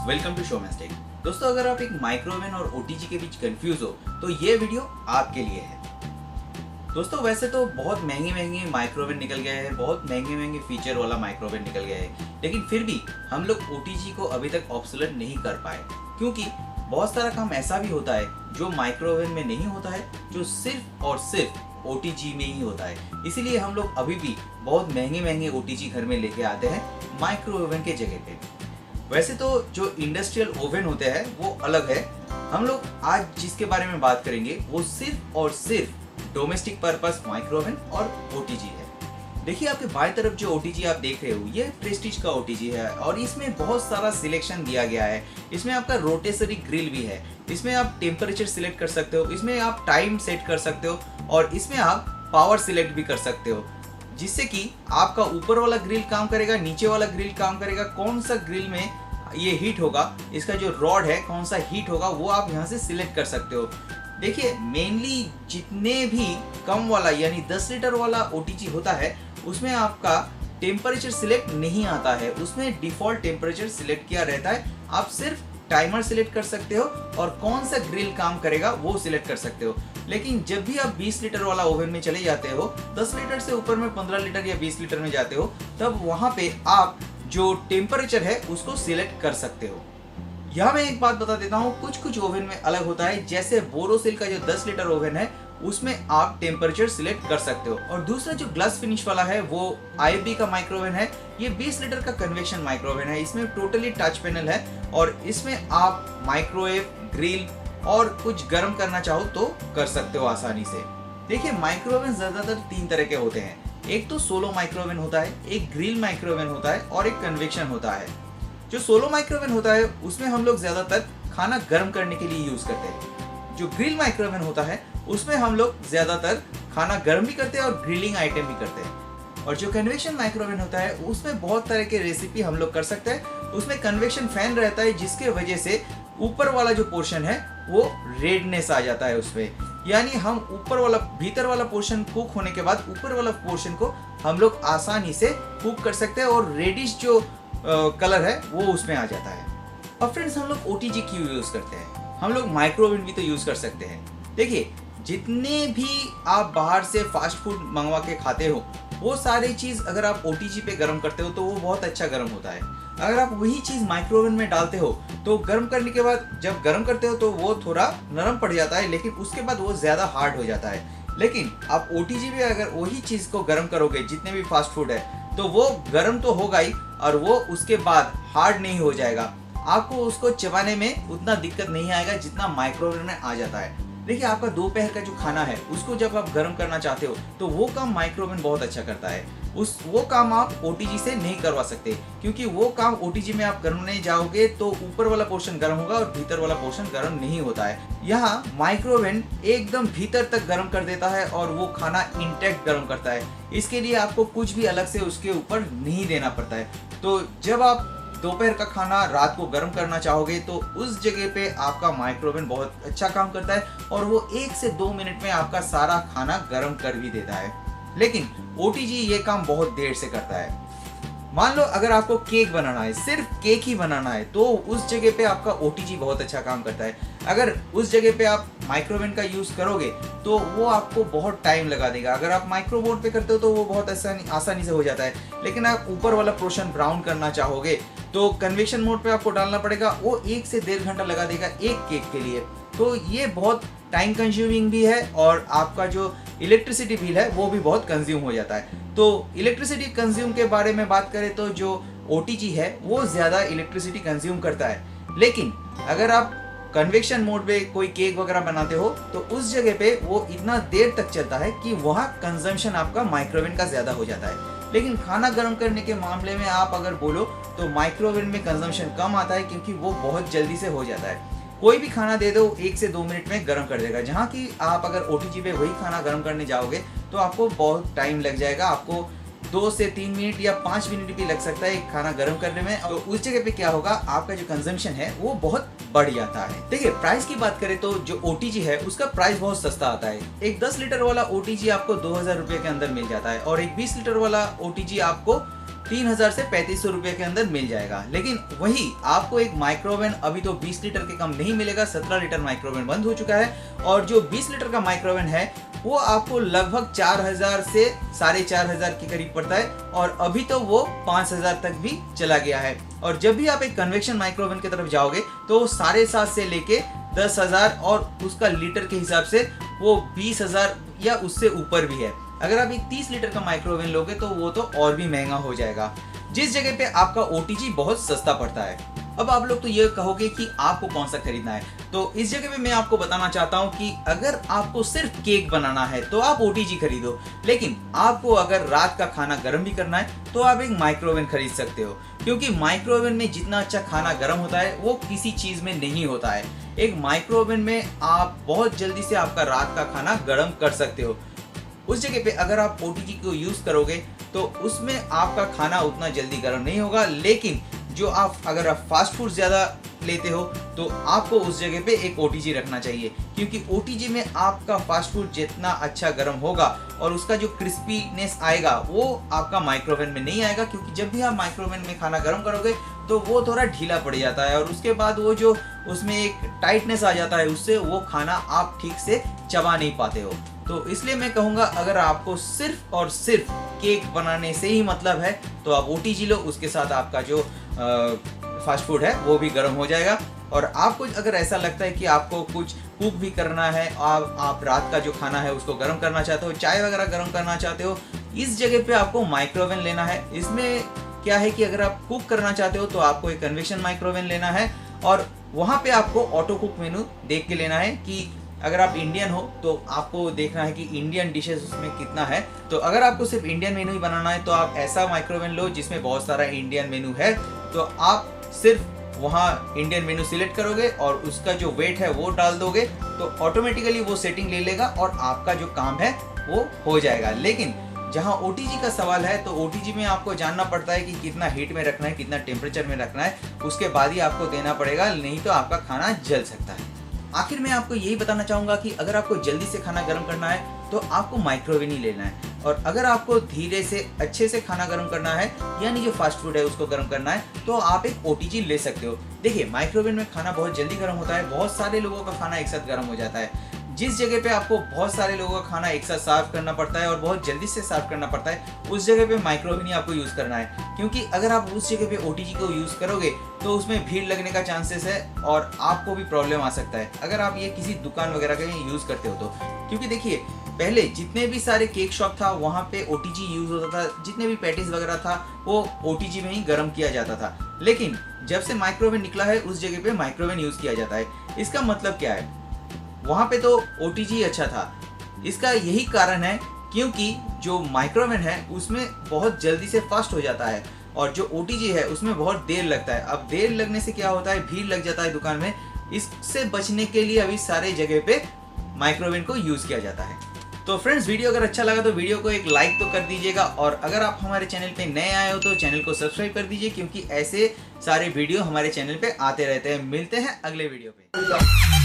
Welcome to show Mastek. दोस्तों, अगर आप एक माइक्रोवेव और ओटीजी के बीच कंफ्यूज हो तो ये वीडियो आपके लिए है। दोस्तों, वैसे तो बहुत महंगे माइक्रोवेव निकल गए हैं, बहुत महंगे फीचर वाला माइक्रोवेव निकल गया है, लेकिन फिर भी हम लोग ओटीजी को अभी तक ऑब्सोलेट नहीं कर पाए, क्योंकि बहुत सारा काम ऐसा भी होता है जो माइक्रोवेव में नहीं होता है, जो सिर्फ और सिर्फ ओटीजी में ही होता है। इसीलिए हम लोग अभी भी बहुत महंगे ओटीजी घर में लेके आते हैं माइक्रोवेव के जगह पे। वैसे तो जो इंडस्ट्रियल ओवन होते हैं वो अलग है। हम लोग आज जिसके बारे में बात करेंगे वो सिर्फ और सिर्फ डोमेस्टिक पर्पस माइक्रोवेव और ओटीजी है। देखिए, आपके बाएं तरफ जो ओटीजी आप देख रहे हो ये प्रेस्टीज का ओटीजी है और इसमें बहुत सारा सिलेक्शन दिया गया है। इसमें आपका रोटेसरी ग्रिल भी है, इसमें आप टेम्परेचर सिलेक्ट कर सकते हो, इसमें आप टाइम सेट कर सकते हो और इसमें आप पावर सिलेक्ट भी कर सकते हो, जिससे कि आपका ऊपर वाला ग्रिल काम करेगा, नीचे वाला ग्रिल काम करेगा, कौन सा ग्रिल में ये हीट होगा, इसका जो रॉड है कौन सा हीट होगा वो आप यहाँ से सिलेक्ट कर सकते हो। देखिए, मेनली जितने भी कम वाला यानी 10 लीटर वाला ओटीजी होता है उसमें आपका टेम्परेचर सिलेक्ट नहीं आता है, उसमें डिफॉल्ट टेम्परेचर सिलेक्ट किया रहता है। आप सिर्फ टाइमर सिलेक्ट कर सकते हो और कौन सा ग्रिल काम करेगा वो सिलेक्ट कर सकते हो। लेकिन जब भी आप 20 लीटर वाला ओवन में चले जाते हो, 10 लीटर से ऊपर में 15 लीटर या 20 लीटर में जाते हो, तब वहां पे आप जो टेम्परेचर है उसको सिलेक्ट कर सकते हो। यहाँ मैं एक बात बता देता हूँ, कुछ ओवन में अलग होता है। जैसे बोरोसिल का जो 10 लीटर ओवन है उसमें आप टेम्परेचर सिलेक्ट कर सकते हो। और दूसरा जो ग्लास फिनिश वाला है वो IFB का माइक्रोवेव है। ये 20 लीटर का कन्वेक्शन माइक्रोवेव है। इसमें टोटली टच पैनल है और इसमें आप माइक्रोवेव, ग्रिल और कुछ गर्म करना चाहो तो कर सकते हो आसानी से। देखिए, माइक्रोवेव ज्यादातर 3 तरह के होते हैं। एक तो सोलो माइक्रोवेव होता है, एक ग्रिल माइक्रोवेव होता है और एक कन्वेक्शन होता है। जो सोलो माइक्रोवेव होता है उसमें हम लोग ज्यादातर खाना गर्म करने के लिए यूज करते हैं। जो ग्रिल माइक्रोवेव होता है उसमें हम लोग ज्यादातर खाना गर्म भी करते हैं और ग्रिलिंग आइटम भी करते हैं। और जो कन्वेक्शन माइक्रोवेव होता है उसमें बहुत तरह के रेसिपी हम लोग कर सकते हैं। उसमें कन्वेक्शन फैन रहता है जिसके वजह से ऊपर वाला जो पोर्शन है वो रेडनेस आ जाता है उसमें, यानी हम ऊपर वाला भीतर वाला पोर्शन कुक होने के बाद ऊपर वाला पोर्शन को हम लोग आसानी से कुक कर सकते हैं और रेडिश जो कलर है वो उसमें आ जाता है। और फ्रेंड्स, हम लोग ओटीजी क्यों यूज करते हैं? हम लोग माइक्रोवेव भी तो यूज कर सकते हैं। देखिए, जितने भी आप बाहर से फास्ट फूड मंगवा के खाते हो वो सारी चीज अगर आप ओटीजी पे गर्म करते हो तो वो बहुत अच्छा गर्म होता है। अगर आप वही चीज माइक्रोवेव में डालते हो तो गर्म करने के बाद जब गर्म करते हो तो वो थोड़ा नरम पड़ जाता है, लेकिन उसके बाद वो ज्यादा हार्ड हो जाता है। लेकिन आप ओटीजी में अगर वही चीज को गर्म करोगे, जितने भी फास्ट फूड है, तो वो गर्म तो होगा ही और वो उसके बाद हार्ड नहीं हो जाएगा। आपको उसको चबाने में उतना दिक्कत नहीं आएगा जितना माइक्रोवेव में आ जाता है। देखिए, आपका दोपहर का जो खाना है उसको जब आप गर्म करना चाहते हो तो वो काम माइक्रोवेव बहुत अच्छा करता है। वो काम आप ओटीजी से नहीं करवा सकते, क्योंकि वो काम ओटीजी में आप करने जाओगे तो ऊपर वाला पोर्शन गर्म होगा और भीतर वाला पोर्शन गर्म नहीं होता है। यहाँ माइक्रोवेव एकदम भीतर तक गर्म कर देता है और वो खाना इंटैक्ट गर्म करता है। इसके लिए आपको कुछ भी अलग से उसके ऊपर नहीं देना पड़ता है। तो जब आप दोपहर का खाना रात को गर्म करना चाहोगे तो उस जगह पे आपका माइक्रोवेव बहुत अच्छा काम करता है और वो 1 से 2 मिनट में आपका सारा खाना गर्म कर भी देता है। लेकिन ओटीजी ये काम बहुत देर से करता है। मान लो अगर आपको केक बनाना है, सिर्फ केक ही बनाना है, तो उस जगह पे आपका ओटीजी बहुत अच्छा काम करता है। अगर उस जगह पे आप माइक्रोवेव का यूज करोगे तो वो आपको बहुत टाइम लगा देगा। अगर आप माइक्रो मोड पे करते हो तो वो बहुत आसानी से हो जाता है। लेकिन आप ऊपर वाला पोर्शन ब्राउन करना चाहोगे तो कन्वेक्शन मोड पे आपको डालना पड़ेगा, वो 1 से 1.5 घंटा लगा देगा एक केक के लिए। तो ये बहुत टाइम कंज्यूमिंग भी है और आपका जो इलेक्ट्रिसिटी बिल है वो भी बहुत कंज्यूम हो जाता है। तो इलेक्ट्रिसिटी कंज्यूम के बारे में बात करें तो जो ओटीजी है वो ज़्यादा इलेक्ट्रिसिटी कंज्यूम करता है। लेकिन अगर आप कन्वेक्शन मोड में कोई केक वगैरह बनाते हो तो उस जगह पे वो इतना देर तक चलता है कि वहाँ कंजम्पशन आपका माइक्रोवेव का ज़्यादा हो जाता है। लेकिन खाना गर्म करने के मामले में आप अगर बोलो तो माइक्रोवेव में कंजम्पशन कम आता है, क्योंकि वो बहुत जल्दी से हो जाता है। कोई भी खाना दे दो 1 से 2 मिनट में गर्म कर देगा, जहाँ की आप अगर ओटीजी पे वही खाना गर्म करने जाओगे तो आपको बहुत टाइम लग जाएगा। आपको 2 से 3 मिनट या 5 मिनट भी लग सकता है एक खाना गर्म करने में। तो उस जगह पे क्या होगा, आपका जो कंजम्पशन है वो बहुत बढ़ जाता है। देखिए, प्राइस की बात करें तो जो ओटीजी है उसका प्राइस बहुत सस्ता आता है। एक 10 लीटर वाला ओटीजी आपको 2000 रुपये के अंदर मिल जाता है और एक 20 लीटर वाला ओटीजी आपको 3000 से 3500 रुपये के अंदर मिल जाएगा। लेकिन वही आपको एक माइक्रोवेन अभी तो 20 लीटर के कम नहीं मिलेगा, 17 लीटर माइक्रोवेन बंद हो चुका है। और जो 20 लीटर का माइक्रोवेन है वो आपको लगभग 4000 से 4500 के करीब पड़ता है, और अभी तो वो 5000 तक भी चला गया है। और जब भी आप एक कन्वेक्शन माइक्रोवेन की तरफ जाओगे तो 7.5 से लेके 10,000 और उसका लीटर के हिसाब से वो 20,000 या उससे ऊपर भी है। अगर आप एक 30 लीटर का माइक्रोवेन लोगे तो वो तो और भी महंगा हो जाएगा, जिस जगह पे आपका OTG बहुत सस्ता पड़ता है। अब आप लोग तो ये कहोगे कि आपको कौन सा खरीदना है, तो इस जगह पे मैं आपको बताना चाहता हूँ कि अगर आपको सिर्फ केक बनाना है तो आप OTG खरीदो, लेकिन आपको अगर रात का खाना गर्म भी करना है तो आप एक माइक्रोवेन खरीद सकते हो, क्योंकि माइक्रोवेन में जितना अच्छा खाना गर्म होता है वो किसी चीज़ में नहीं होता है। एक माइक्रोवेन में आप बहुत जल्दी से आपका रात का खाना गर्म कर सकते हो। उस जगह पे अगर आप OTG को यूज़ करोगे तो उसमें आपका खाना उतना जल्दी गर्म नहीं होगा। लेकिन जो अगर आप फास्ट फूड ज़्यादा लेते हो तो आपको उस जगह पे एक OTG रखना चाहिए, क्योंकि OTG में आपका फास्ट फूड जितना अच्छा गर्म होगा और उसका जो क्रिस्पीनेस आएगा वो आपका माइक्रोवेन में नहीं आएगा, क्योंकि जब भी आप माइक्रोवेन में खाना गर्म करोगे तो वो थोड़ा ढीला पड़ जाता है और उसके बाद वो जो उसमें एक टाइटनेस आ जाता है, उससे वो खाना आप ठीक से चबा नहीं पाते हो। तो इसलिए मैं कहूँगा अगर आपको सिर्फ और सिर्फ केक बनाने से ही मतलब है तो आप OTG लो, उसके साथ आपका जो फास्ट फूड है वो भी गर्म हो जाएगा। और आपको अगर ऐसा लगता है कि आपको कुछ कुक भी करना है, आप रात का जो खाना है उसको गर्म करना चाहते हो, चाय वगैरह गर्म करना चाहते हो, इस जगह पे आपको माइक्रोवेन लेना है। इसमें क्या है कि अगर आप कुक करना चाहते हो तो आपको एक कन्वेक्शन माइक्रोवेन लेना है, और वहाँ पे आपको ऑटो कुक मेनू देख के लेना है कि अगर आप इंडियन हो तो आपको देखना है कि इंडियन डिशेस उसमें कितना है। तो अगर आपको सिर्फ इंडियन मेनू ही बनाना है तो आप ऐसा माइक्रोवेन लो जिसमें बहुत सारा इंडियन मेनू है, तो आप सिर्फ वहाँ इंडियन मेनू सिलेक्ट करोगे और उसका जो वेट है वो डाल दोगे तो ऑटोमेटिकली वो सेटिंग ले लेगा और आपका जो काम है वो हो जाएगा। लेकिन जहाँ OTG का सवाल है तो OTG में आपको जानना पड़ता है कि कितना हीट में रखना है, कितना टेम्परेचर में रखना है, उसके बाद ही आपको देना पड़ेगा, नहीं तो आपका खाना जल सकता है। आखिर में आपको यही बताना चाहूँगा कि अगर आपको जल्दी से खाना गर्म करना है तो आपको माइक्रोवेन ही लेना है, और अगर आपको धीरे से अच्छे से खाना गर्म करना है यानी जो फास्ट फूड है उसको गर्म करना है तो आप एक OTG ले सकते हो। देखिए माइक्रोवेन में खाना बहुत जल्दी गर्म होता है, बहुत सारे लोगों का खाना एक साथ गर्म हो जाता है। जिस जगह पे आपको बहुत सारे लोगों का खाना एक साथ सर्व करना पड़ता है और बहुत जल्दी से सर्व करना पड़ता है, उस जगह पे माइक्रोवेन ही आपको यूज़ करना है, क्योंकि अगर आप उस जगह पे OTG को यूज़ करोगे तो उसमें भीड़ लगने का चांसेस है और आपको भी प्रॉब्लम आ सकता है अगर आप ये किसी दुकान वगैरह के लिए यूज़ करते हो तो। क्योंकि देखिए पहले जितने भी सारे केक शॉप था वहाँ पे OTG यूज़ होता था, जितने भी पैटीज वगैरह था वो OTG में ही गर्म किया जाता था। लेकिन जब से माइक्रोवेन निकला है उस जगह पे माइक्रोवेन यूज़ किया जाता है। इसका मतलब क्या है, वहाँ पे तो OTG अच्छा था, इसका यही कारण है क्योंकि जो माइक्रोवेन है उसमें बहुत जल्दी से फास्ट हो जाता है और जो OTG है उसमें बहुत देर लगता है। अब देर लगने से क्या होता है, भीड़ लग जाता है दुकान में। इससे बचने के लिए अभी सारे जगह पे माइक्रोवेन को यूज़ किया जाता है। तो फ्रेंड्स वीडियो अगर अच्छा लगा तो वीडियो को एक लाइक तो कर दीजिएगा, और अगर आप हमारे चैनल पे नए आए हो तो चैनल को सब्सक्राइब कर दीजिए, क्योंकि ऐसे सारे वीडियो हमारे चैनल पे आते रहते हैं। मिलते हैं अगले वीडियो पे।